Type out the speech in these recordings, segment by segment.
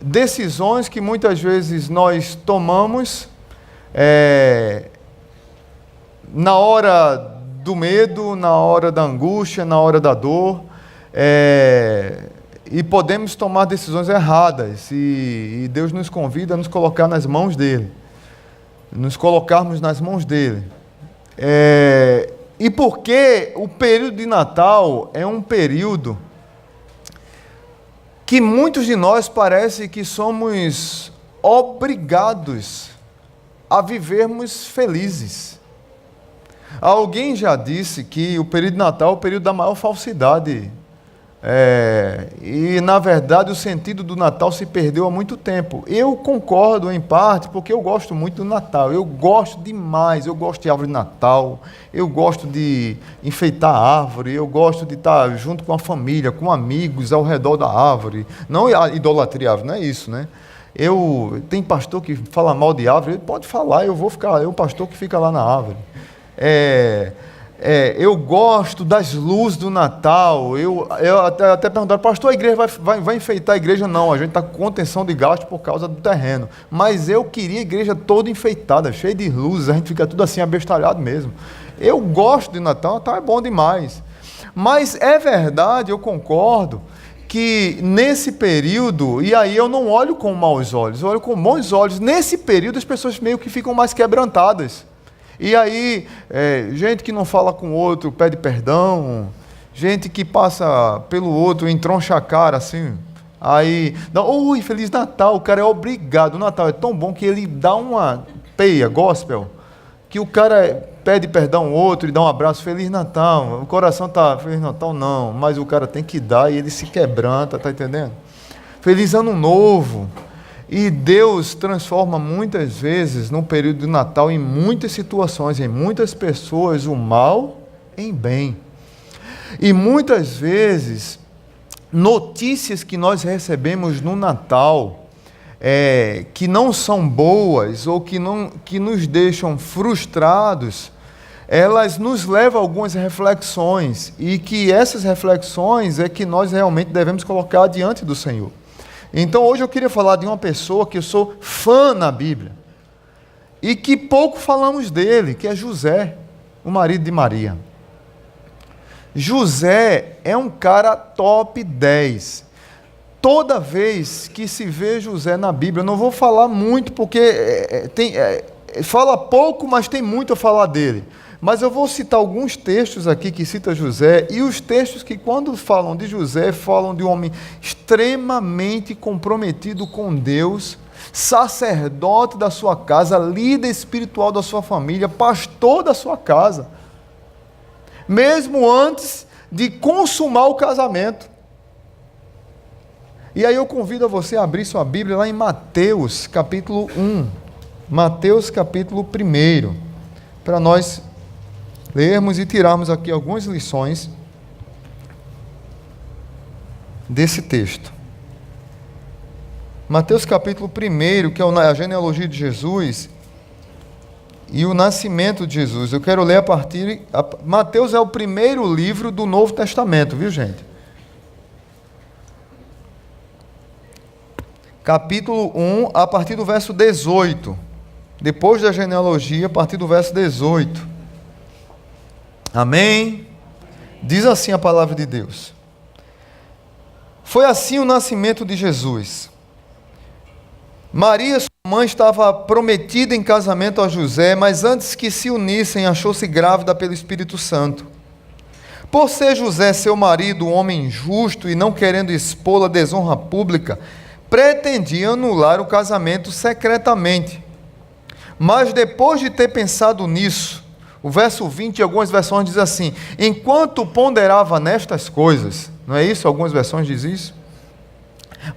decisões que muitas vezes nós tomamos na hora do medo, na hora da angústia, na hora da dor, e podemos tomar decisões erradas, e Deus nos convida a nos colocar nas mãos dEle, nos colocarmos nas mãos dEle. E porque o período de Natal é um período que muitos de nós parece que somos obrigados a vivermos felizes. Alguém já disse que o período de Natal é o período da maior falsidade. E, na verdade, o sentido do Natal se perdeu há muito tempo. Eu concordo, em parte, porque eu gosto muito do Natal. Eu gosto demais, eu gosto de árvore de Natal, eu gosto de enfeitar a árvore, eu gosto de estar junto com a família, com amigos, ao redor da árvore. Não idolatria árvore, não é isso, né? Tem pastor que fala mal de árvore, ele pode falar, eu o pastor que fica lá na árvore. Eu gosto das luzes do Natal. Eu até perguntaram, pastor, a igreja vai enfeitar a igreja? Não, a gente está com contenção de gasto por causa do terreno. Mas eu queria a igreja toda enfeitada, cheia de luzes, a gente fica tudo assim abestalhado mesmo. Eu gosto de Natal, Natal é bom demais. Mas é verdade, eu concordo, que nesse período, e aí eu não olho com maus olhos, eu olho com bons olhos, nesse período as pessoas meio que ficam mais quebrantadas. E aí, gente que não fala com o outro pede perdão, gente que passa pelo outro, entroncha a cara assim, aí, oi, Feliz Natal, o cara é obrigado, o Natal é tão bom que ele dá uma peia, gospel, que o cara pede perdão ao outro e dá um abraço, Feliz Natal, o coração tá, Feliz Natal não, mas o cara tem que dar e ele se quebranta, tá entendendo? Feliz Ano Novo. E Deus transforma muitas vezes, no período do Natal, em muitas situações, em muitas pessoas, o mal em bem. E muitas vezes, notícias que nós recebemos no Natal, que não são boas ou que nos deixam frustrados, elas nos levam a algumas reflexões, e que essas reflexões é que nós realmente devemos colocar diante do Senhor. Então hoje eu queria falar de uma pessoa que eu sou fã na Bíblia, e que pouco falamos dele, que é José, o marido de Maria. José é um cara top 10. Toda vez que se vê José na Bíblia, eu não vou falar muito, porque fala pouco, mas tem muito a falar dele. Mas eu vou citar alguns textos aqui que cita José, e os textos que, quando falam de José, falam de um homem extremamente comprometido com Deus, sacerdote da sua casa, líder espiritual da sua família, pastor da sua casa, mesmo antes de consumar o casamento. E aí eu convido a você a abrir sua Bíblia lá em Mateus capítulo 1, Mateus capítulo 1, para nós lermos e tirarmos aqui algumas lições desse texto. Mateus capítulo 1, que é a genealogia de Jesus e o nascimento de Jesus. Eu quero ler Mateus é o primeiro livro do Novo Testamento, viu, gente? Capítulo 1, a partir do verso 18. Depois da genealogia, a partir do verso 18. Amém? Diz assim a palavra de Deus. Foi assim o nascimento de Jesus. Maria, sua mãe, estava prometida em casamento a José, mas antes que se unissem, achou-se grávida pelo Espírito Santo. Por ser José, seu marido, um homem justo e não querendo expô-la à desonra pública, pretendia anular o casamento secretamente. Mas depois de ter pensado nisso, o verso 20, em algumas versões diz assim, enquanto ponderava nestas coisas, não é isso? Algumas versões dizem isso.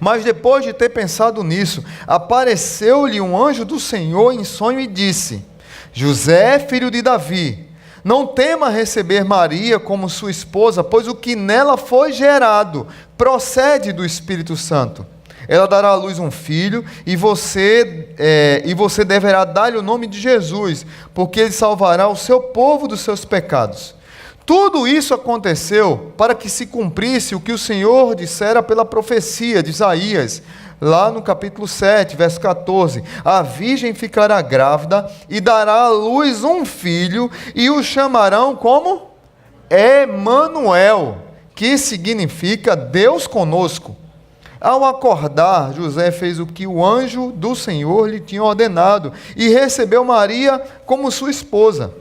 Mas depois de ter pensado nisso, apareceu-lhe um anjo do Senhor em sonho e disse, José, filho de Davi, não tema receber Maria como sua esposa, pois o que nela foi gerado procede do Espírito Santo. Ela dará à luz um filho, e você deverá dar-lhe o nome de Jesus, porque ele salvará o seu povo dos seus pecados. Tudo isso aconteceu para que se cumprisse o que o Senhor dissera pela profecia de Isaías. lá no capítulo 7, verso 14: a virgem ficará grávida e dará à luz um filho, e o chamarão como? Emanuel, que significa Deus conosco. Ao acordar, José fez o que o anjo do Senhor lhe tinha ordenado e recebeu Maria como sua esposa,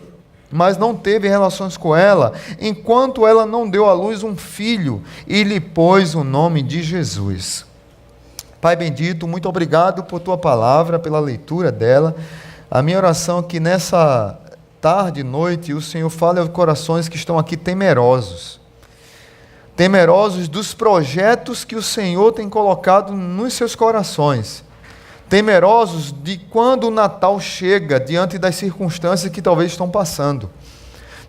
mas não teve relações com ela, enquanto ela não deu à luz um filho, e lhe pôs o nome de Jesus. Pai bendito, muito obrigado por tua palavra, pela leitura dela. A minha oração é que nessa tarde e noite o Senhor fale aos corações que estão aqui temerosos dos projetos que o Senhor tem colocado nos seus corações, temerosos de quando o Natal chega, diante das circunstâncias que talvez estão passando,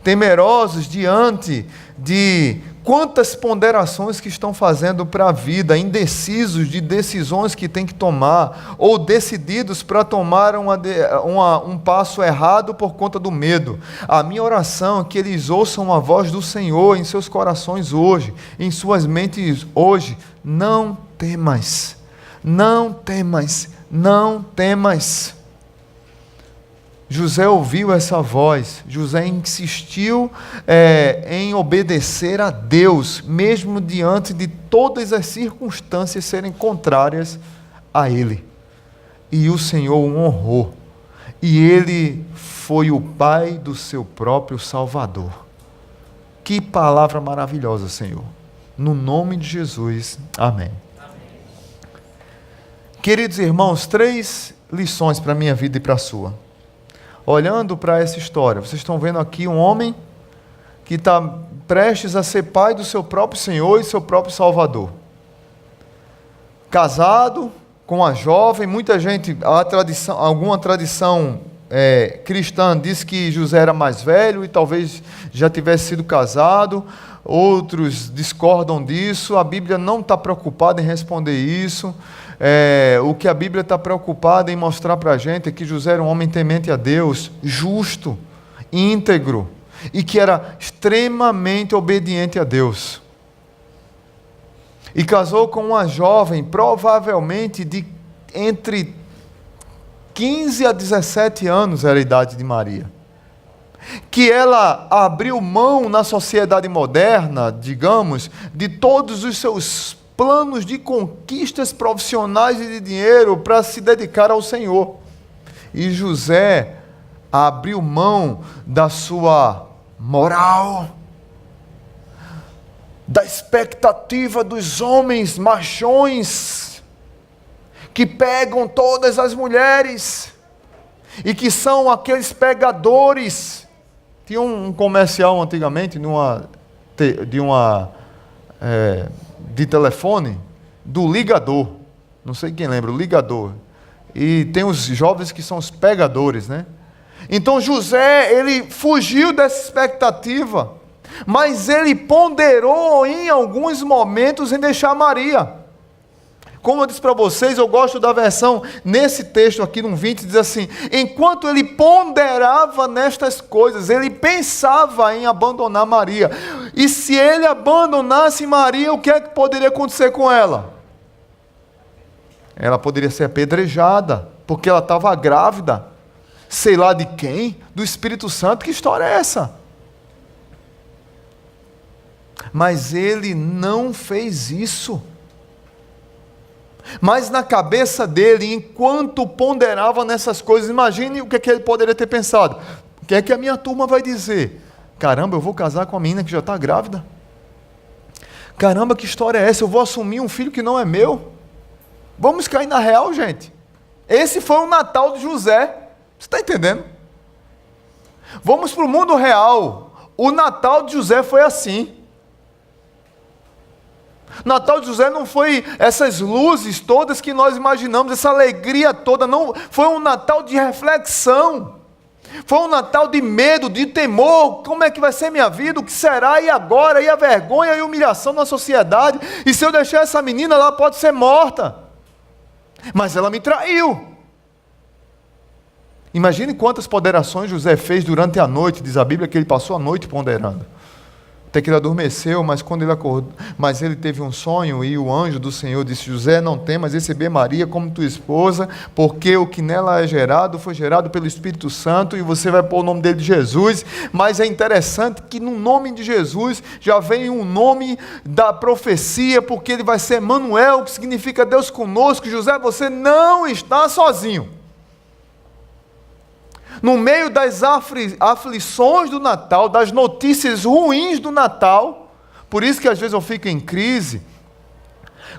temerosos diante de quantas ponderações que estão fazendo para a vida, indecisos de decisões que tem que tomar, ou decididos para tomar um passo errado por conta do medo. A minha oração é que eles ouçam a voz do Senhor em seus corações hoje, em suas mentes hoje. Não temas, não temas, não temas. José ouviu essa voz, José insistiu em obedecer a Deus, mesmo diante de todas as circunstâncias serem contrárias a ele. E o Senhor o honrou, e ele foi o pai do seu próprio Salvador. Que palavra maravilhosa, Senhor. No nome de Jesus, amém. Queridos irmãos, 3 lições para a minha vida e para a sua. Olhando para essa história, vocês estão vendo aqui um homem que está prestes a ser pai do seu próprio Senhor e seu próprio Salvador. Casado com uma jovem, muita gente, alguma tradição cristã diz que José era mais velho e talvez já tivesse sido casado, outros discordam disso, a Bíblia não está preocupada em responder isso. O que a Bíblia está preocupada em mostrar para a gente é que José era um homem temente a Deus, justo, íntegro, e que era extremamente obediente a Deus. E casou com uma jovem, provavelmente de entre 15 a 17 anos era a idade de Maria. Que ela abriu mão na sociedade moderna, digamos, de todos os seus planos de conquistas profissionais e de dinheiro para se dedicar ao Senhor. E José abriu mão da sua moral, da expectativa dos homens machões que pegam todas as mulheres e que são aqueles pegadores. Tinha um comercial antigamente de telefone, do ligador, não sei quem lembra, o ligador, e tem os jovens que são os pegadores, né? Então José, ele fugiu dessa expectativa, mas ele ponderou em alguns momentos em deixar Maria. Como eu disse para vocês, eu gosto da versão, nesse texto aqui, no 20, diz assim: enquanto ele ponderava nestas coisas, ele pensava em abandonar Maria. E se ele abandonasse Maria, o que é que poderia acontecer com ela? Ela poderia ser apedrejada, porque ela estava grávida. Sei lá de quem? Do Espírito Santo. Que história é essa? Mas ele não fez isso. Mas na cabeça dele, enquanto ponderava nessas coisas, imagine o que ele poderia ter pensado. O que é que a minha turma vai dizer? Caramba, eu vou casar com a menina que já está grávida? Caramba, que história é essa? Eu vou assumir um filho que não é meu? Vamos cair na real, gente. Esse foi o Natal de José. Você está entendendo? Vamos para o mundo real. O Natal de José foi assim. Natal de José não foi essas luzes todas que nós imaginamos, essa alegria toda, não, foi um Natal de reflexão, foi um Natal de medo, de temor. Como é que vai ser minha vida, o que será, e agora, e a vergonha e a humilhação na sociedade, e se eu deixar essa menina, ela pode ser morta, mas ela me traiu. Imagine quantas ponderações José fez durante a noite, diz a Bíblia que ele passou a noite ponderando. até que ele adormeceu, mas quando ele acordou, mas ele teve um sonho, e o anjo do Senhor disse: José, não temas receber Maria como tua esposa, porque o que nela é gerado foi gerado pelo Espírito Santo, e você vai pôr o nome dele de Jesus. Mas é interessante que no nome de Jesus já vem um nome da profecia, porque ele vai ser Emanuel, que significa Deus conosco. José, você não está sozinho. No meio das aflições do Natal, das notícias ruins do Natal, por isso que às vezes eu fico em crise,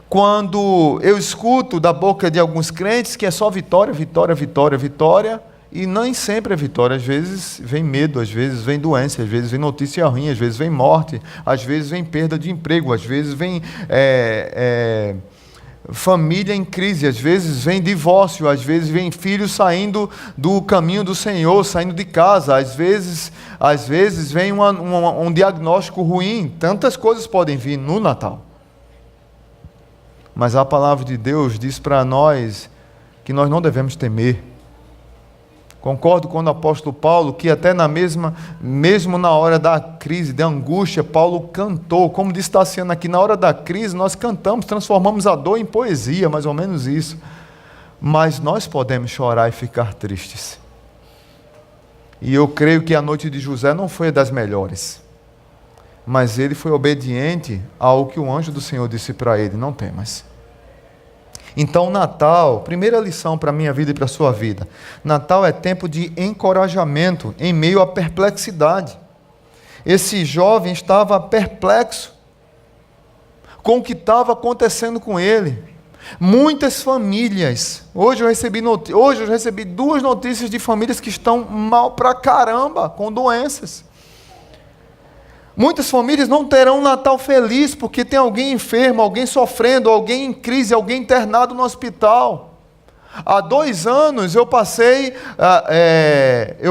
quando eu escuto da boca de alguns crentes que é só vitória, vitória, vitória, vitória, e nem sempre é vitória. Às vezes vem medo, às vezes vem doença, às vezes vem notícia ruim, às vezes vem morte, às vezes vem perda de emprego, às vezes vem família em crise, às vezes vem divórcio, às vezes vem filho saindo do caminho do Senhor, saindo de casa, às vezes vem um diagnóstico ruim. Tantas coisas podem vir no Natal. Mas a palavra de Deus diz para nós que nós não devemos temer. Concordo com o apóstolo Paulo, que até mesmo na hora da crise, da angústia, Paulo cantou, como disse Tassiano aqui, na hora da crise nós cantamos, transformamos a dor em poesia, mais ou menos isso. Mas nós podemos chorar e ficar tristes. E eu creio que a noite de José não foi das melhores, mas ele foi obediente ao que o anjo do Senhor disse para ele: não temas. Então, Natal, primeira lição para a minha vida e para a sua vida. Natal é tempo de encorajamento em meio à perplexidade. Esse jovem estava perplexo com o que estava acontecendo com ele. Muitas famílias, hoje eu recebi 2 notícias de famílias que estão mal pra caramba, com doenças. Muitas famílias não terão um Natal feliz, porque tem alguém enfermo, alguém sofrendo, alguém em crise, alguém internado no hospital. Há 2 anos eu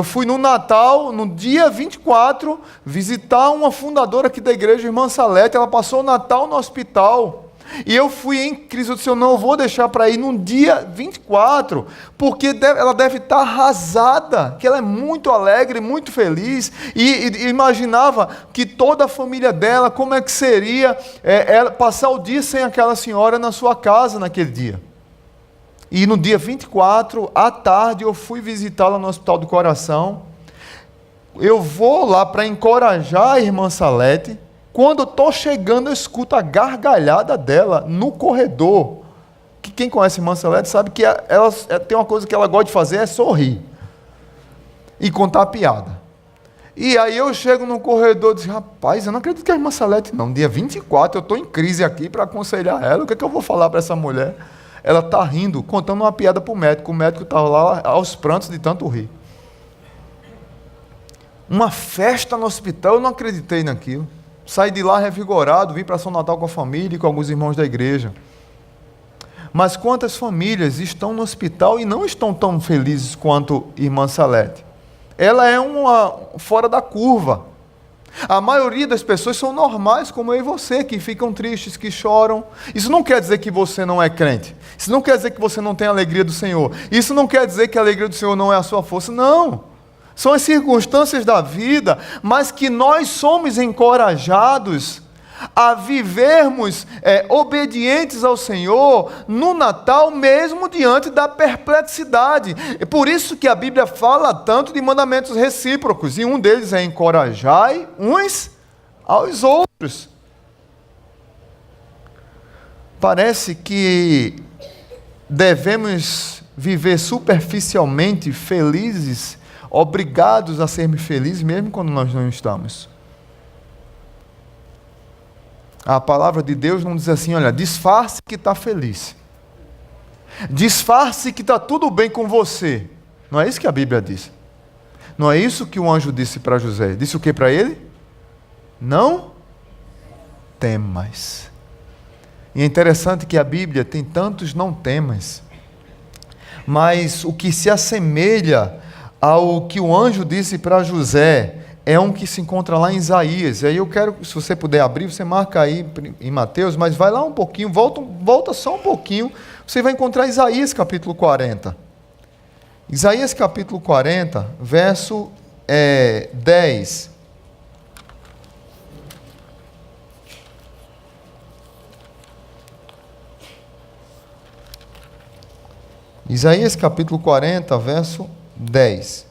fui no Natal, no dia 24, visitar uma fundadora aqui da igreja, irmã Salete. Ela passou o Natal no hospital. E eu fui em crise, eu disse: eu não vou deixar para ir no dia 24, porque ela deve estar arrasada, que ela é muito alegre, muito feliz, e imaginava que toda a família dela, como é que seria ela passar o dia sem aquela senhora na sua casa naquele dia. E no dia 24, à tarde, eu fui visitá-la no Hospital do Coração. Eu vou lá para encorajar a irmã Salete. Quando eu estou chegando, eu escuto a gargalhada dela no corredor. Que quem conhece a irmã Salete sabe que ela tem uma coisa que ela gosta de fazer, é sorrir. E contar piada. E aí eu chego no corredor e digo: rapaz, eu não acredito que a irmã Salete não. Dia 24, eu estou em crise aqui para aconselhar ela. O que é que eu vou falar para essa mulher? Ela está rindo, contando uma piada para o médico. O médico estava lá aos prantos de tanto rir. Uma festa no hospital, eu não acreditei naquilo. Saí de lá revigorado, vim para São Natal com a família e com alguns irmãos da igreja. Mas quantas famílias estão no hospital e não estão tão felizes quanto irmã Salete? Ela é uma fora da curva. A maioria das pessoas são normais, como eu e você, que ficam tristes, que choram. Isso não quer dizer que você não é crente. Isso não quer dizer que você não tem a alegria do Senhor. Isso não quer dizer que a alegria do Senhor não é a sua força. Não. São as circunstâncias da vida, mas que nós somos encorajados a vivermos obedientes ao Senhor no Natal, mesmo diante da perplexidade. É por isso que a Bíblia fala tanto de mandamentos recíprocos, e um deles é: encorajai uns aos outros. Parece que devemos viver superficialmente felizes, obrigados a sermos felizes, mesmo quando nós não estamos. A palavra de Deus não diz assim: olha, disfarce que está feliz. Disfarce que está tudo bem com você. Não é isso que a Bíblia diz. Não é isso que o anjo disse para José. Disse o que para ele? Não temas. E é interessante que a Bíblia tem tantos não temas. Mas o que se assemelha ao que o anjo disse para José é um que se encontra lá em Isaías. E aí eu quero, se você puder abrir, você marca aí em Mateus, mas vai lá um pouquinho, volta só um pouquinho, você vai encontrar Isaías capítulo 40. Isaías capítulo 40, verso 10. Isaías capítulo 40, verso 10.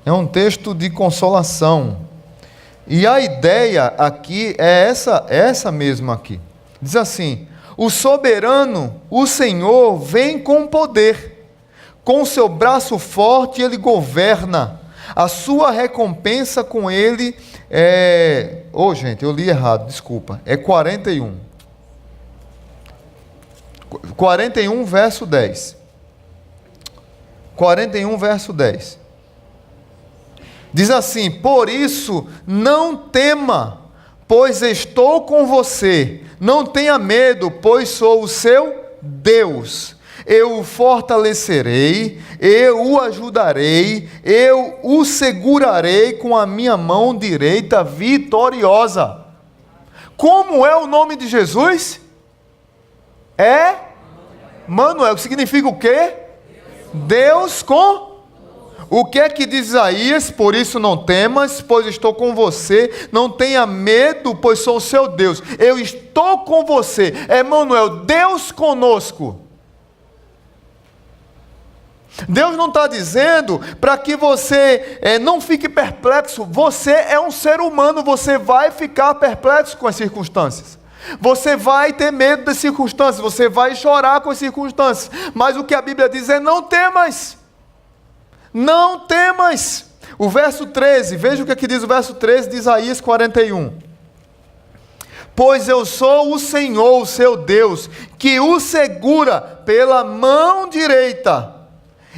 É um texto de consolação. E a ideia aqui é essa mesma aqui. Diz assim: o soberano, o Senhor, vem com poder. Com seu braço forte ele governa. A sua recompensa com ele é... gente, eu li errado, desculpa. É 41. 41, verso 10. 41, verso 10. Diz assim: por isso, não tema, pois estou com você. Não tenha medo, pois sou o seu Deus. Eu o fortalecerei, eu o ajudarei, eu o segurarei com a minha mão direita vitoriosa. Como é o nome de Jesus? É Manuel, que significa o quê? Deus com... O que é que diz Isaías? Por isso não temas, pois estou com você. Não tenha medo, pois sou o seu Deus. Eu estou com você. Emanuel, Deus conosco. Deus não está dizendo para que você não fique perplexo. Você é um ser humano, você vai ficar perplexo com as circunstâncias. Você vai ter medo das circunstâncias, você vai chorar com as circunstâncias. Mas o que a Bíblia diz é: não temas. Não temas. O verso 13, veja o que aqui diz o verso 13 de Isaías 41. Pois eu sou o Senhor, o seu Deus, que o segura pela mão direita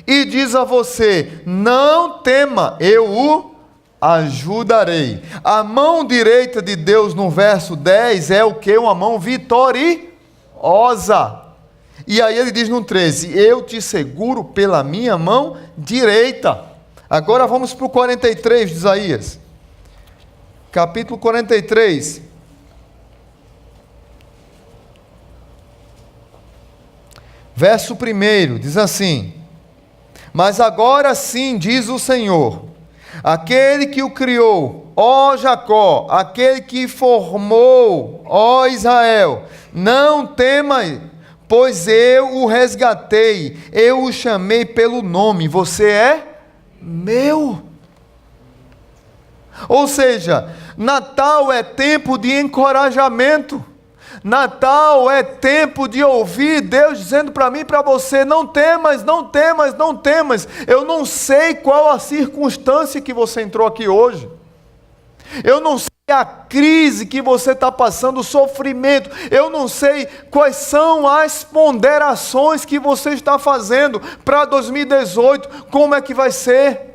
e diz a você: não tema, eu o ajudarei. A mão direita de Deus no verso 10 é o que? Uma mão vitoriosa. E aí ele diz no 13: eu te seguro pela minha mão direita. Agora vamos para o 43 de Isaías. Capítulo 43. Verso 1, diz assim: mas agora sim, diz o Senhor, aquele que o criou, ó Jacó, aquele que formou, ó Israel, não tema, pois eu o resgatei, eu o chamei pelo nome, você é meu. Ou seja, Natal é tempo de encorajamento. Natal é tempo de ouvir Deus dizendo para mim e para você: não temas, não temas, não temas. Eu não sei qual a circunstância que você entrou aqui hoje. Eu não sei a crise que você está passando, o sofrimento. Eu não sei quais são as ponderações que você está fazendo para 2018. Como é que vai ser?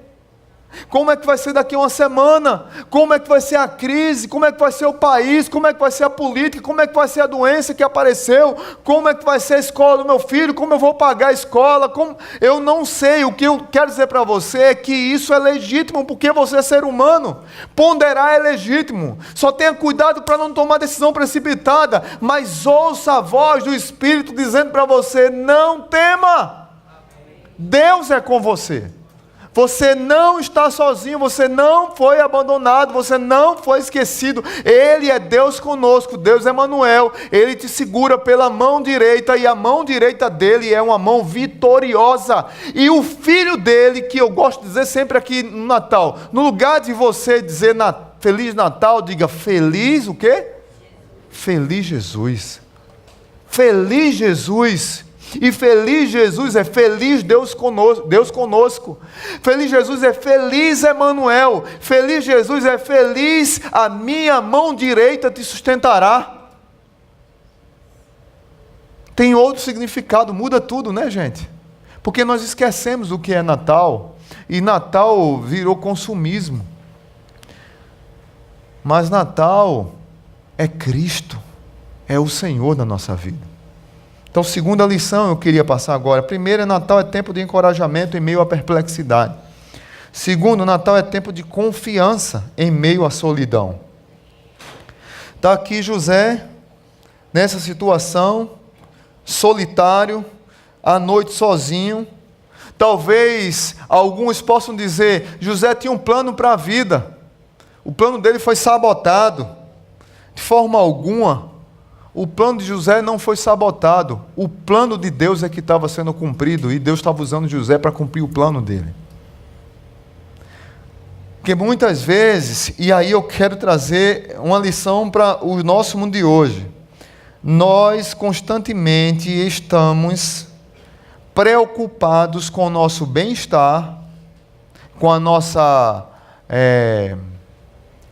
Como é que vai ser daqui a uma semana? Como é que vai ser a crise? Como é que vai ser o país? Como é que vai ser a política? Como é que vai ser a doença que apareceu? Como é que vai ser a escola do meu filho? Como eu vou pagar a escola? Eu não sei. O que eu quero dizer para você é que isso é legítimo, porque você é ser humano. Ponderar é legítimo. Só tenha cuidado para não tomar decisão precipitada, mas ouça a voz do Espírito dizendo para você: não tema. Deus é com você. Você não está sozinho, você não foi abandonado, você não foi esquecido. Ele é Deus conosco, Deus é Emanuel. Ele te segura pela mão direita, e a mão direita dele é uma mão vitoriosa. E o filho dele, que eu gosto de dizer sempre aqui no Natal, no lugar de você dizer Feliz Natal, diga feliz o quê? Feliz Jesus. Feliz Jesus. E feliz Jesus é feliz Deus conosco. Feliz Jesus é feliz Emanuel. Feliz Jesus é feliz a minha mão direita te sustentará. Tem outro significado, muda tudo, né, gente? Porque nós esquecemos o que é Natal. E Natal virou consumismo. Mas Natal é Cristo. É o Senhor na nossa vida. Então, segunda lição eu queria passar agora. Primeiro, Natal é tempo de encorajamento em meio à perplexidade. Segundo, Natal é tempo de confiança em meio à solidão. Está aqui José, nessa situação, solitário, à noite sozinho. Talvez alguns possam dizer: José tinha um plano para a vida. O plano dele foi sabotado. De forma alguma. o plano de José não foi sabotado. O plano de Deus é que estava sendo cumprido, e Deus estava usando José para cumprir o plano dele. Porque muitas vezes, e aí eu quero trazer uma lição para o nosso mundo de hoje, nós constantemente estamos preocupados com o nosso bem-estar, com a nossa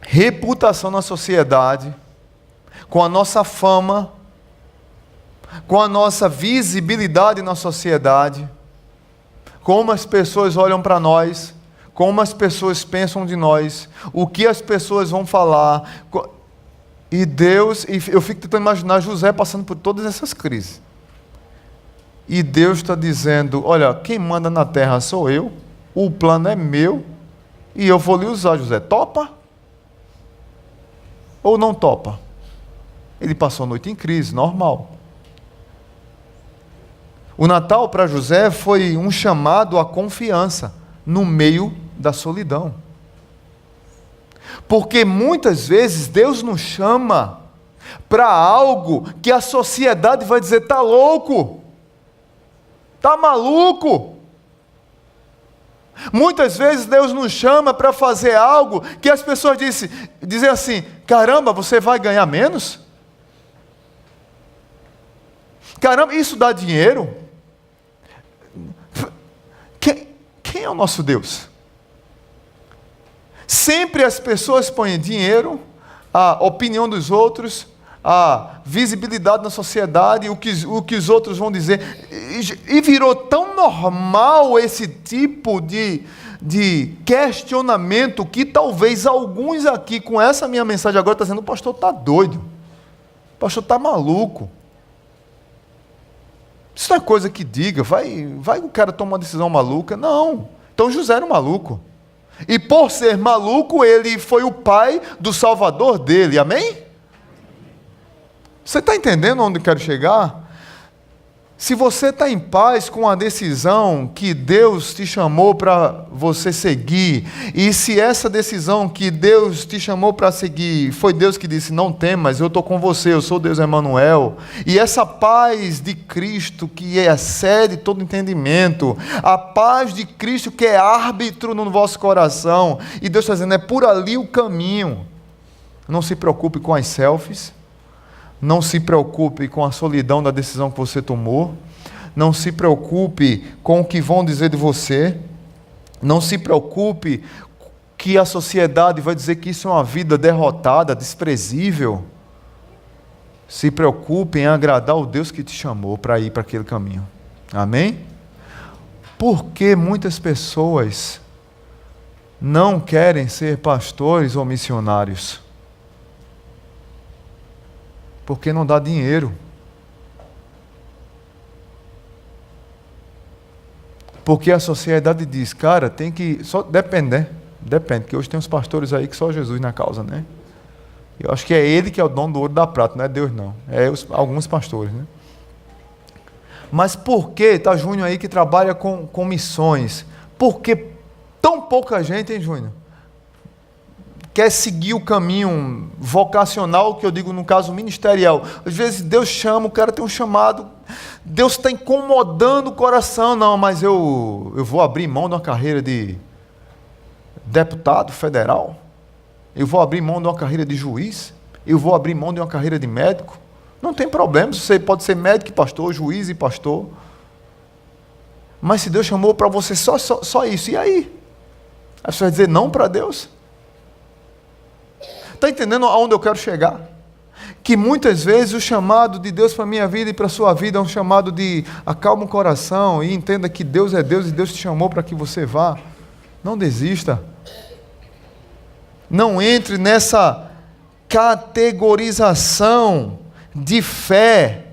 reputação na sociedade, com a nossa fama, com a nossa visibilidade na sociedade, como as pessoas olham para nós, como as pessoas pensam de nós, o que as pessoas vão falar. E Deus, e eu fico tentando imaginar José passando por todas essas crises. E Deus está dizendo, olha, quem manda na terra sou eu, o plano é meu, e eu vou lhe usar, José. Topa? Ou não topa? Ele passou a noite em crise, normal. O Natal para José foi um chamado à confiança no meio da solidão. Porque muitas vezes Deus nos chama para algo que a sociedade vai dizer, está louco, está maluco. Muitas vezes Deus nos chama para fazer algo que as pessoas dizem assim, caramba, você vai ganhar menos? Caramba, isso dá dinheiro? Quem é o nosso Deus? Sempre as pessoas põem dinheiro, a opinião dos outros, a visibilidade na sociedade, o que os outros vão dizer. E virou tão normal esse tipo de questionamento que talvez alguns aqui, com essa minha mensagem agora, estão dizendo, o pastor está doido, o pastor está maluco. Isso não é coisa que diga, vai o cara tomar uma decisão maluca. Não, então José era um maluco. E por ser maluco, ele foi o pai do Salvador dele, amém? Você está entendendo onde eu quero chegar? Se você está em paz com a decisão que Deus te chamou para você seguir, e se essa decisão que Deus te chamou para seguir, foi Deus que disse, não temas, eu estou com você, eu sou Deus Emanuel, e essa paz de Cristo que excede todo entendimento, a paz de Cristo que é árbitro no vosso coração, e Deus está dizendo, é por ali o caminho. Não se preocupe com as selfies, não se preocupe com a solidão da decisão que você tomou. Não se preocupe com o que vão dizer de você. Não se preocupe que a sociedade vai dizer que isso é uma vida derrotada, desprezível. Se preocupe em agradar o Deus que te chamou para ir para aquele caminho. Amém? Porque muitas pessoas não querem ser pastores ou missionários? Porque não dá dinheiro. Porque a sociedade diz, cara, tem que... Só depende, né? Depende, porque hoje tem uns pastores aí que só Jesus na causa, né? Eu acho que é ele que é o dono do ouro e da prata, não é Deus não. É alguns pastores, né? Mas por que, está Júnior aí que trabalha com missões? Por que tão pouca gente, hein, Júnior? Quer seguir o caminho vocacional, que eu digo no caso ministerial. Às vezes Deus chama, o cara tem um chamado, Deus está incomodando o coração. Não, mas eu vou abrir mão de uma carreira de deputado federal, eu vou abrir mão de uma carreira de juiz, eu vou abrir mão de uma carreira de médico. Não tem problema, você pode ser médico e pastor, juiz e pastor. Mas se Deus chamou para você só isso, e aí? Aí você vai dizer não para Deus? Está entendendo aonde eu quero chegar? Que muitas vezes o chamado de Deus para a minha vida e para a sua vida é um chamado de acalma o coração e entenda que Deus é Deus e Deus te chamou para que você vá. Não desista. Não entre nessa categorização de fé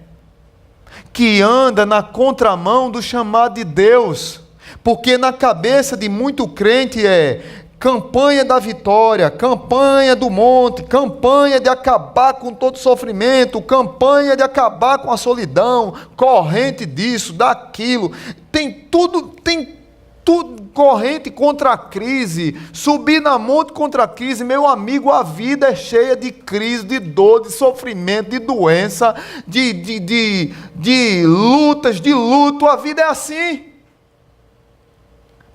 que anda na contramão do chamado de Deus. Porque na cabeça de muito crente é campanha da vitória, campanha do monte, campanha de acabar com todo sofrimento, campanha de acabar com a solidão, corrente disso, daquilo. Tem tudo, tem tudo corrente contra a crise, subir na monte contra a crise. Meu amigo, a vida é cheia de crise, de dor, de sofrimento, de doença, de lutas, de luto. A vida é assim.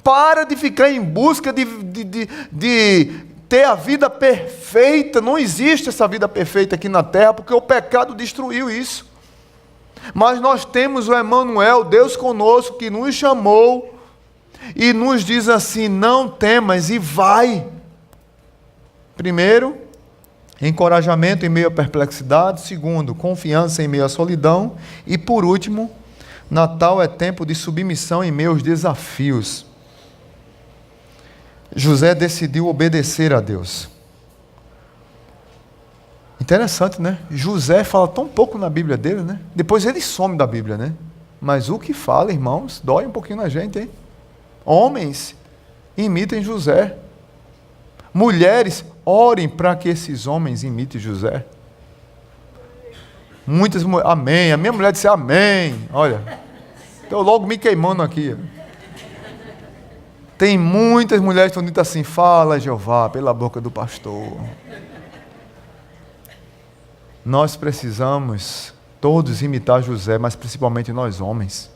Para de ficar em busca de ter a vida perfeita. Não existe essa vida perfeita aqui na terra, porque o pecado destruiu isso. Mas nós temos o Emanuel, Deus conosco, que nos chamou e nos diz assim: não temas, e vai. Primeiro, encorajamento em meio à perplexidade. Segundo, confiança em meio à solidão. E por último, Natal é tempo de submissão em meio aos desafios. José decidiu obedecer a Deus. Interessante, né? José fala tão pouco na Bíblia dele, né? Depois ele some da Bíblia, né? Mas o que fala, irmãos, dói um pouquinho na gente, hein? Homens, imitem José. Mulheres, orem para que esses homens imitem José. Muitas mulheres, amém. A minha mulher disse amém. Olha, estou logo me queimando aqui. Tem muitas mulheres que estão dito assim: fala, Jeová, pela boca do pastor. Nós precisamos todos imitar José, mas principalmente nós homens.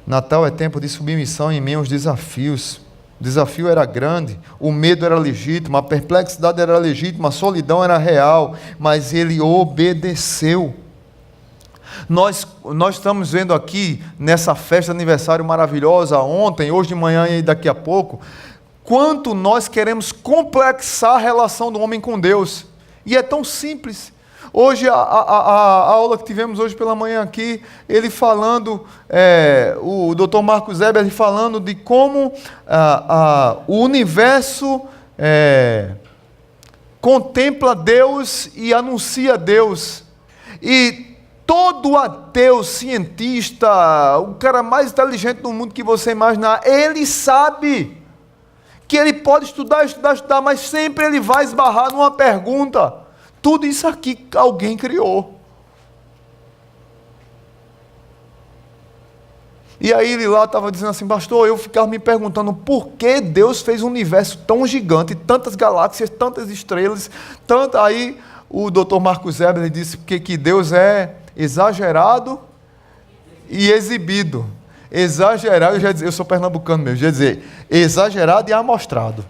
Natal é tempo de submissão em meio aos desafios. O desafio era grande, o medo era legítimo, a perplexidade era legítima, a solidão era real, mas ele obedeceu. Nós estamos vendo aqui, nessa festa de aniversário maravilhosa, ontem, hoje de manhã e daqui a pouco, quanto nós queremos complexar a relação do homem com Deus. E é tão simples. Hoje, a aula que tivemos hoje pela manhã aqui, ele falando, o Dr. Marcos Eber falando de como o universo contempla Deus e anuncia Deus. E todo ateu, cientista, o cara mais inteligente do mundo que você imaginar, ele sabe que ele pode estudar, mas sempre ele vai esbarrar numa pergunta. Tudo isso aqui alguém criou. E aí ele lá estava dizendo assim: pastor, eu ficava me perguntando por que Deus fez um universo tão gigante, tantas galáxias, tantas estrelas, Aí o Dr. Marcos Eber disse que Deus é exagerado e exibido. Exagerado, eu sou pernambucano mesmo, já dizer exagerado e amostrado.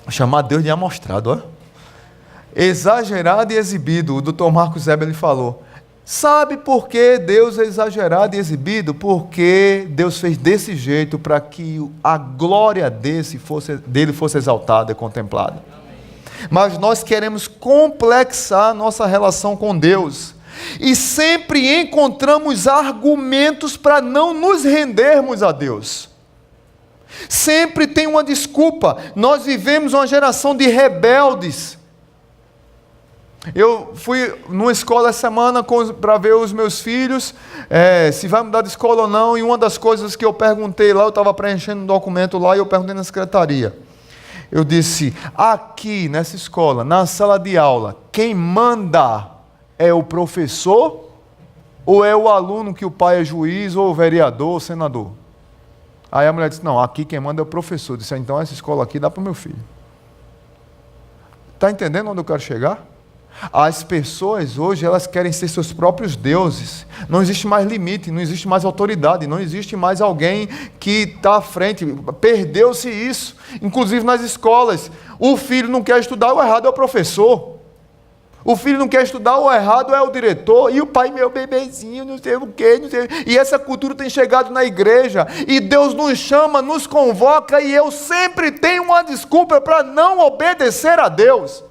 Vou chamar Deus de amostrado, ó. Exagerado e exibido. O Dr. Marcos Eber falou: sabe por que Deus é exagerado e exibido? Porque Deus fez desse jeito para que a glória dele fosse exaltada e contemplada. Mas nós queremos complexar nossa relação com Deus e sempre encontramos argumentos para não nos rendermos a Deus. Sempre tem uma desculpa. Nós vivemos uma geração de rebeldes. Eu fui numa escola essa semana para ver os meus filhos, se vai mudar de escola ou não, e uma das coisas que eu perguntei lá, eu estava preenchendo um documento lá, e eu perguntei na secretaria. Eu disse: aqui nessa escola, na sala de aula, quem manda é o professor ou é o aluno que o pai é juiz, ou vereador, ou senador? Aí a mulher disse: não, aqui quem manda é o professor. Eu disse: então essa escola aqui dá para o meu filho. Está entendendo onde eu quero chegar? As pessoas hoje, elas querem ser seus próprios deuses. Não existe mais limite, não existe mais autoridade, não existe mais alguém que está à frente. Perdeu-se isso, inclusive nas escolas. O filho não quer estudar, o errado é o professor. O filho não quer estudar, o errado é o diretor. E o pai, meu bebezinho, não sei o quê, não sei. E essa cultura tem chegado na igreja. E Deus nos chama, nos convoca, e eu sempre tenho uma desculpa para não obedecer a Deus.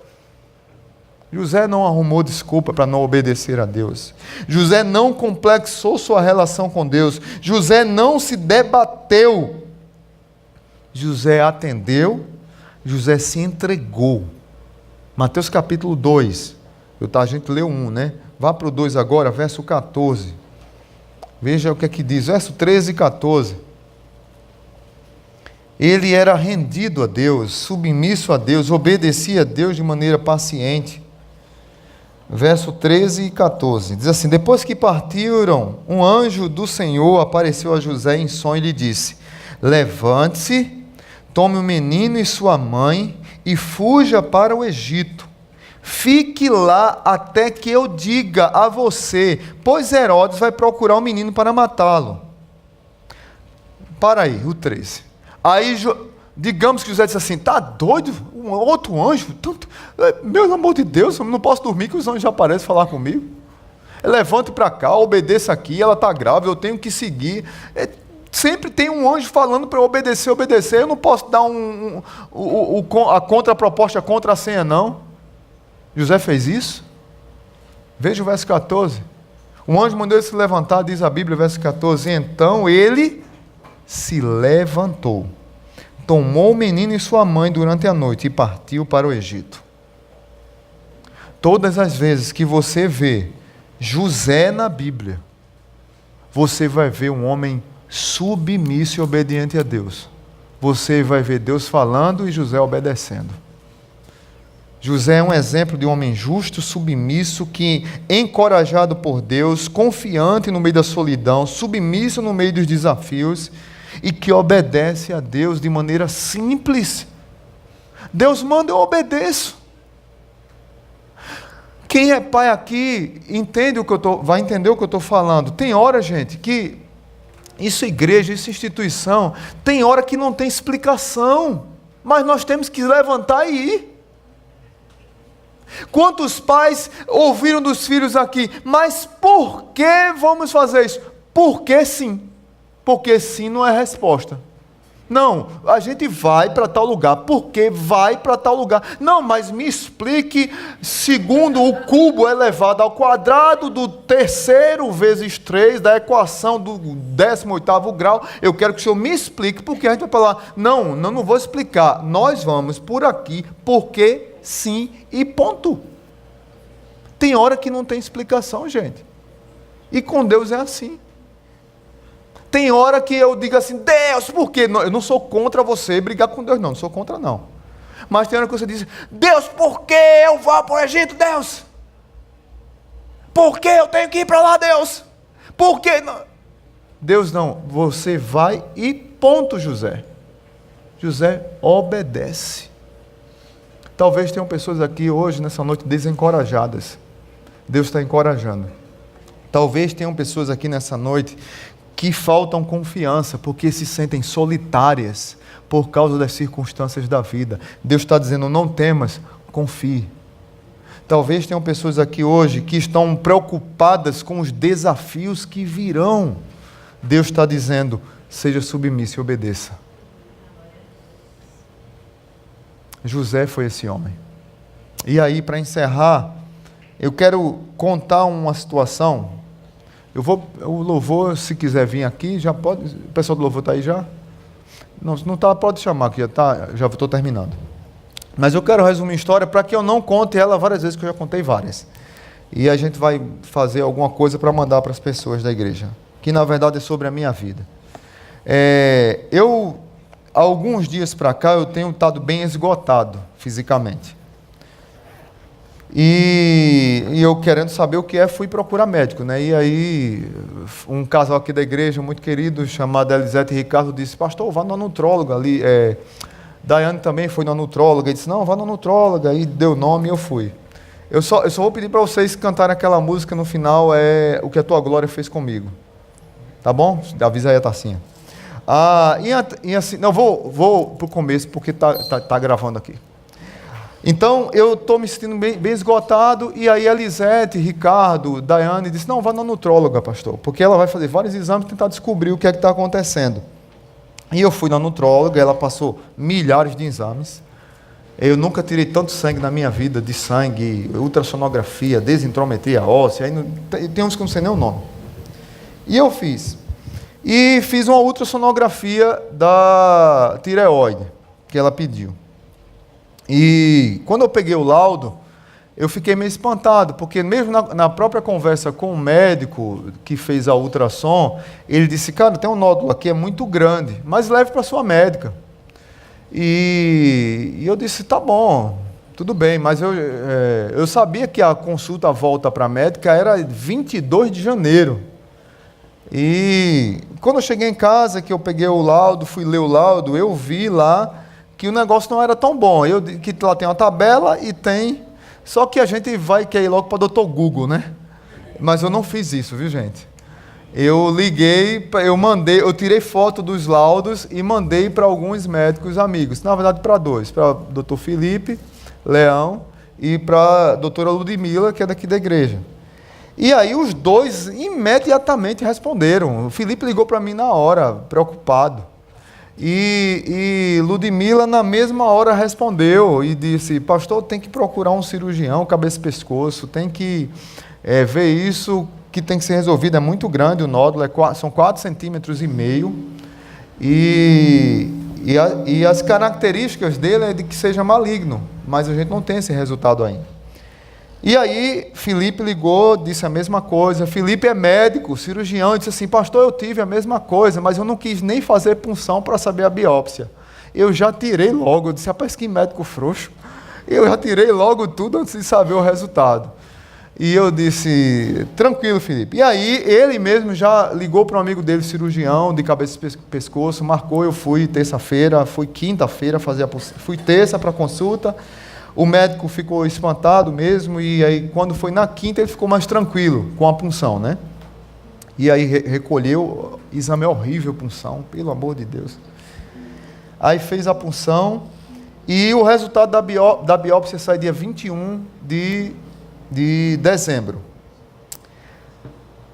José não arrumou desculpa para não obedecer a Deus. José não complexou sua relação com Deus. José não se debateu. José atendeu. José se entregou. Mateus capítulo 2. A gente leu 1, né? Vá para o 2 agora, verso 14. Veja o que é que diz. Verso 13 e 14. Ele era rendido a Deus, submisso a Deus, obedecia a Deus de maneira paciente. verso 13 e 14. Diz assim: depois que partiram, um anjo do Senhor apareceu a José em sonho e lhe disse: levante-se, tome o menino e sua mãe e fuja para o Egito. Fique lá até que eu diga a você, pois Herodes vai procurar o menino para matá-lo. Para aí, o 13. Aí, digamos que José disse assim: tá doido? Um outro anjo? Meu amor de Deus, eu não posso dormir que os anjos aparecem falar comigo. Levante para cá, obedeça aqui, ela está grávida, eu tenho que seguir. Sempre tem um anjo falando para eu obedecer. Eu não posso dar a contraproposta contra a senha, não. José fez isso. Veja o verso 14. O anjo mandou ele se levantar, diz a Bíblia, verso 14. Então ele se levantou, tomou o menino e sua mãe durante a noite e partiu para o Egito. Todas as vezes que você vê José na Bíblia, você vai ver um homem submisso e obediente a Deus. Você vai ver Deus falando e José obedecendo. José é um exemplo de um homem justo, submisso, que, encorajado por Deus, confiante no meio da solidão, submisso no meio dos desafios e que obedece a Deus de maneira simples. Deus manda, eu obedeço. Quem é pai aqui vai entender o que eu estou falando. Tem hora, gente, que isso é igreja, isso é instituição, tem hora que não tem explicação, mas nós temos que levantar e ir. Quantos pais ouviram dos filhos aqui, mas por que vamos fazer isso? Porque sim. Porque sim não é resposta. Não, a gente vai para tal lugar. Porque vai para tal lugar. Não, mas me explique, segundo o cubo elevado ao quadrado do 3 vezes 3 da equação do 18º grau. Eu quero que o senhor me explique, porque a gente vai falar, não vou explicar. Nós vamos por aqui, porque sim e ponto. Tem hora que não tem explicação, gente. E com Deus é assim. Tem hora que eu digo assim, Deus, por quê? Eu não sou contra você brigar com Deus, não sou contra, não. Mas tem hora que você diz, Deus, por que eu vou para o Egito, Deus? Por que eu tenho que ir para lá, Deus? Por que não? Deus não, você vai e ponto, José. José obedece. Talvez tenham pessoas aqui hoje, nessa noite, desencorajadas. Deus está encorajando. Talvez tenham pessoas aqui nessa noite que faltam confiança, porque se sentem solitárias por causa das circunstâncias da vida. Deus está dizendo, não temas, confie. Talvez tenham pessoas aqui hoje que estão preocupadas com os desafios que virão. Deus está dizendo, seja submisso e obedeça. José foi esse homem. E aí, para encerrar, eu quero contar uma situação. O louvor, se quiser vir aqui, já pode. O pessoal do louvor está aí já? Não está, pode chamar, que já estou terminando. Mas eu quero resumir a história para que eu não conte ela várias vezes, que eu já contei várias. E a gente vai fazer alguma coisa para mandar para as pessoas da igreja, que na verdade é sobre a minha vida. Há alguns dias para cá, eu tenho estado bem esgotado fisicamente. E eu querendo saber o que fui procurar médico, né? E aí, um casal aqui da igreja, muito querido, chamado Elisete e Ricardo, disse, pastor, vá na nutróloga ali. Daiane também foi na nutróloga, e disse, não, vá na nutróloga, e deu nome e eu fui. Eu só vou pedir para vocês cantarem aquela música no final, O que a tua glória fez comigo. Tá bom? Avisa aí a tacinha. E assim, não, vou para o começo, porque tá gravando aqui. Então, eu estou me sentindo bem esgotado, e aí Elisete, Ricardo, Daiane, disse, não, vá na nutróloga, pastor, porque ela vai fazer vários exames e tentar descobrir o que é que está acontecendo. E eu fui na nutróloga, ela passou milhares de exames. Eu nunca tirei tanto sangue na minha vida, de sangue, ultrassonografia, desintrometria óssea, tem uns que eu não sei nem o nome. E eu fiz uma ultrassonografia da tireoide, que ela pediu. E quando eu peguei o laudo, eu fiquei meio espantado, porque mesmo na própria conversa com o médico que fez a ultrassom, ele disse, cara, tem um nódulo aqui, é muito grande, mas leve para a sua médica. E eu disse, tá bom, Tudo bem, mas eu sabia que a consulta, a volta para a médica era 22 de janeiro. E quando eu cheguei em casa, que eu peguei o laudo, fui ler o laudo, eu vi lá que o negócio não era tão bom. Que lá tem uma tabela e tem... Só que a gente quer ir logo para o Dr. Google, né? Mas eu não fiz isso, viu, gente? Eu liguei, eu tirei foto dos laudos e mandei para alguns médicos amigos. Na verdade, para dois. Para o Dr. Felipe Leão e para a doutora Ludmila, que é daqui da igreja. E aí os dois imediatamente responderam. O Felipe ligou para mim na hora, preocupado. E Ludmila na mesma hora respondeu e disse: pastor, tem que procurar um cirurgião, cabeça e pescoço, tem que ver isso que tem que ser resolvido. É muito grande o nódulo, são 4,5 centímetros. E as características dele é de que seja maligno, mas a gente não tem esse resultado ainda. E aí, Felipe ligou, disse a mesma coisa. Felipe é médico, cirurgião, e disse assim: pastor, eu tive a mesma coisa, mas eu não quis nem fazer punção para saber a biópsia. Eu já tirei logo, eu disse: rapaz, que médico frouxo. Eu já tirei logo tudo antes de saber o resultado. E eu disse: tranquilo, Felipe. E aí, ele mesmo já ligou para um amigo dele, cirurgião, de cabeça e pescoço, marcou, eu fui terça-feira, fui quinta-feira, fui terça para a consulta. O médico ficou espantado mesmo, e aí quando foi na quinta ele ficou mais tranquilo com a punção, né? E aí recolheu, exame horrível, punção, pelo amor de Deus. Aí fez a punção e o resultado da biópsia sai dia 21 de dezembro.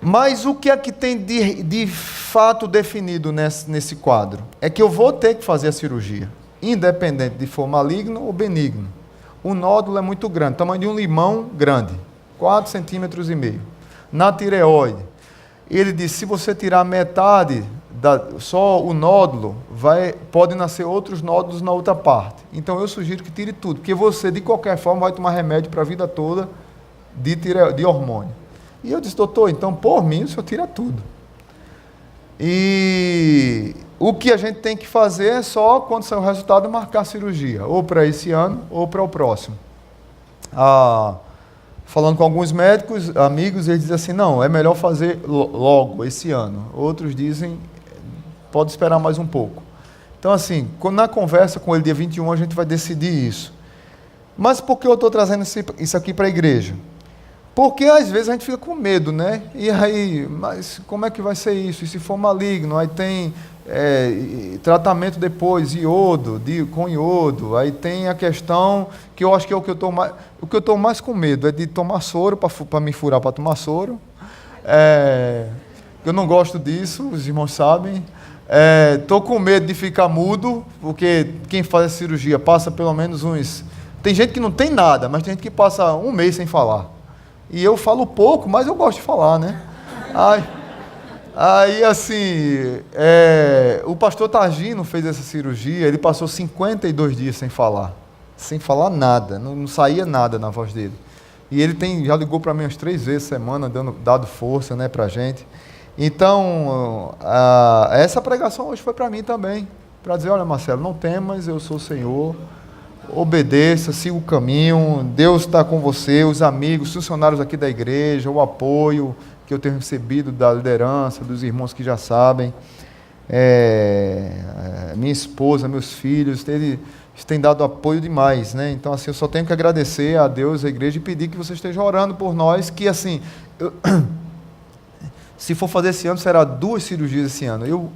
Mas o que é que tem de fato definido nesse quadro? É que eu vou ter que fazer a cirurgia, independente de for maligno ou benigno. O nódulo é muito grande, tamanho de um limão grande, 4,5 centímetros. Na tireoide, ele disse: se você tirar metade, só o nódulo, pode nascer outros nódulos na outra parte. Então eu sugiro que tire tudo, porque você de qualquer forma vai tomar remédio para a vida toda de hormônio. E eu disse: doutor, então por mim o senhor tira tudo. E o que a gente tem que fazer é só, quando sair o resultado, marcar a cirurgia, ou para esse ano, ou para o próximo. Falando com alguns médicos, amigos, eles dizem assim: não, é melhor fazer logo, esse ano. Outros dizem: pode esperar mais um pouco. Então, assim, na conversa com ele, dia 21, a gente vai decidir isso. Mas por que eu estou trazendo isso aqui para a igreja? Porque às vezes a gente fica com medo, né? E aí, mas como é que vai ser isso? E se for maligno? Aí tem tratamento depois, com iodo. Aí tem a questão, que eu acho que é o que eu estou mais com medo, é de tomar soro, para me furar para tomar soro. Eu não gosto disso, os irmãos sabem. Estou com medo de ficar mudo, porque quem faz a cirurgia passa pelo menos uns... Tem gente que não tem nada, mas tem gente que passa um mês sem falar. E eu falo pouco, mas eu gosto de falar, né? Aí assim, o pastor Targino fez essa cirurgia, ele passou 52 dias sem falar nada, não saía nada na voz dele. E ele já ligou para mim umas 3 vezes a semana, dado força, né, pra gente. Então, essa pregação hoje foi para mim também, para dizer: olha, Marcelo, não temas, eu sou o Senhor. Obedeça, siga o caminho, Deus está com você, os amigos, funcionários aqui da igreja, o apoio que eu tenho recebido da liderança, dos irmãos que já sabem, minha esposa, meus filhos, eles têm dado apoio demais, né? Então, assim, eu só tenho que agradecer a Deus, a igreja, e pedir que você esteja orando por nós, que assim, se for fazer esse ano, será 2 cirurgias esse ano. Eu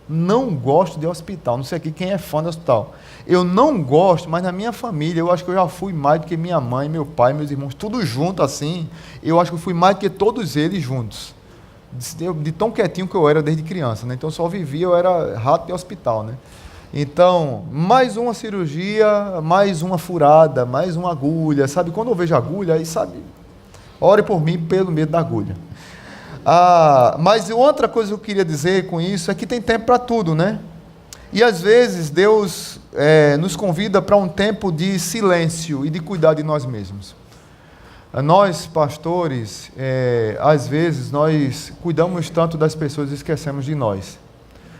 não gosto de hospital, não sei aqui quem é fã de hospital. Eu não gosto, mas na minha família, eu acho que eu já fui mais do que minha mãe, meu pai, meus irmãos, tudo junto assim. Eu acho que eu fui mais do que todos eles juntos. De tão quietinho que eu era desde criança, né? Então eu só vivia, eu era rato de hospital, né? Então, mais uma cirurgia, mais uma furada, mais uma agulha, sabe? Quando eu vejo agulha, aí sabe, ore por mim pelo medo da agulha. Mas outra coisa que eu queria dizer com isso é que tem tempo para tudo, né? E às vezes Deus nos convida para um tempo de silêncio e de cuidar de nós mesmos. Nós, pastores, às vezes nós cuidamos tanto das pessoas e esquecemos de nós.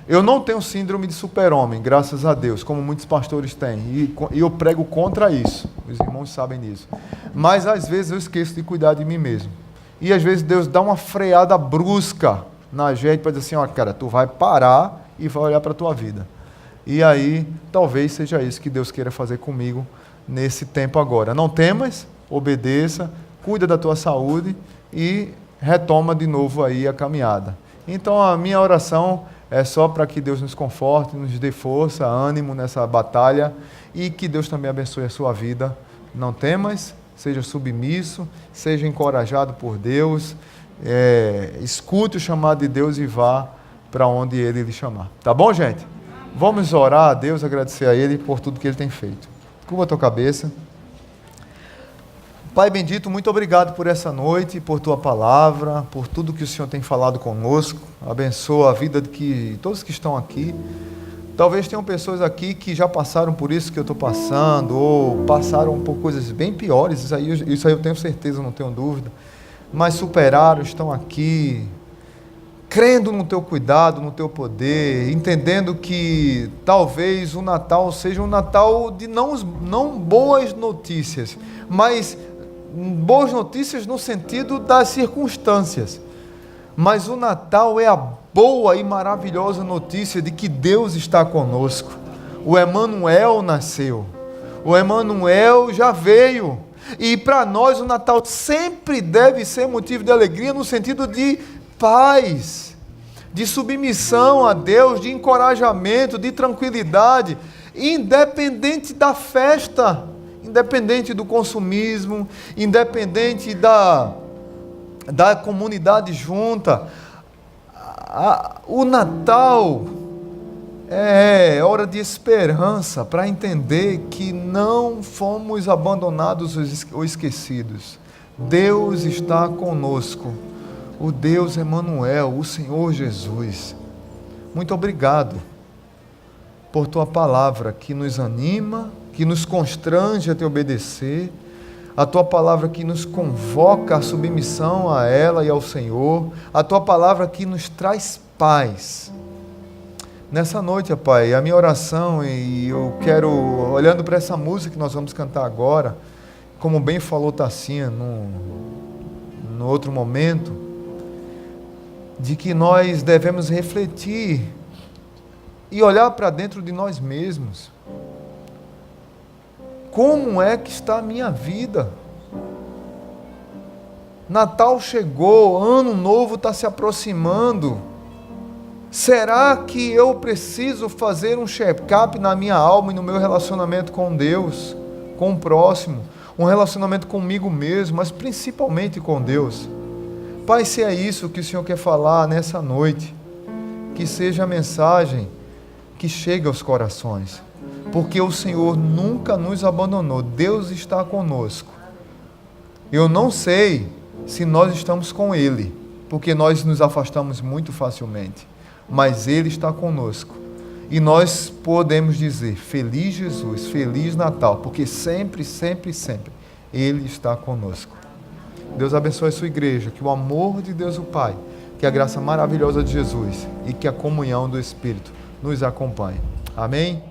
Eu não tenho síndrome de super-homem, graças a Deus, como muitos pastores têm. E eu prego contra isso. Os irmãos sabem disso. Mas às vezes eu esqueço de cuidar de mim mesmo. E às vezes Deus dá uma freada brusca na gente para dizer assim, ó, cara, tu vai parar e vai olhar para a tua vida. E aí, talvez seja isso que Deus queira fazer comigo nesse tempo agora. Não temas, obedeça, cuida da tua saúde e retoma de novo aí a caminhada. Então a minha oração é só para que Deus nos conforte, nos dê força, ânimo nessa batalha e que Deus também abençoe a sua vida. Não temas, seja submisso, seja encorajado por Deus, escute o chamado de Deus e vá para onde Ele lhe chamar. Tá bom, gente? Vamos orar a Deus, agradecer a Ele por tudo que Ele tem feito. Curva a tua cabeça. Pai bendito, muito obrigado por essa noite, por Tua palavra, por tudo que o Senhor tem falado conosco. Abençoa a vida de todos que estão aqui. Talvez tenham pessoas aqui que já passaram por isso que eu estou passando, ou passaram por coisas bem piores, isso aí eu tenho certeza, não tenho dúvida. Mas superaram, estão aqui, crendo no Teu cuidado, no Teu poder, entendendo que talvez o Natal seja um Natal de não boas notícias, mas boas notícias no sentido das circunstâncias. Mas o Natal é a boa e maravilhosa notícia de que Deus está conosco. O Emanuel nasceu, o Emanuel já veio, e para nós o Natal sempre deve ser motivo de alegria no sentido de paz, de submissão a Deus, de encorajamento, de tranquilidade, independente da festa, independente do consumismo, independente da comunidade junta. O Natal é hora de esperança para entender que não fomos abandonados ou esquecidos. Deus está conosco. O Deus Emanuel, o Senhor Jesus. Muito obrigado por Tua palavra que nos anima, que nos constrange a Te obedecer, a Tua palavra que nos convoca à submissão a ela e ao Senhor, a Tua palavra que nos traz paz. Nessa noite, Pai, a minha oração, e eu quero, olhando para essa música que nós vamos cantar agora, como bem falou Tassinha no outro momento, de que nós devemos refletir e olhar para dentro de nós mesmos. Como é que está a minha vida? Natal chegou, Ano Novo está se aproximando. Será que eu preciso fazer um check-up na minha alma e no meu relacionamento com Deus, com o próximo, um relacionamento comigo mesmo, mas principalmente com Deus? Pai, se é isso que o Senhor quer falar nessa noite, que seja a mensagem que chegue aos corações, porque o Senhor nunca nos abandonou, Deus está conosco. Eu não sei se nós estamos com Ele, porque nós nos afastamos muito facilmente, mas Ele está conosco, e nós podemos dizer, feliz Jesus, feliz Natal, porque sempre, sempre, sempre, Ele está conosco. Deus abençoe a sua igreja, que o amor de Deus o Pai, que a graça maravilhosa de Jesus e que a comunhão do Espírito nos acompanhe. Amém?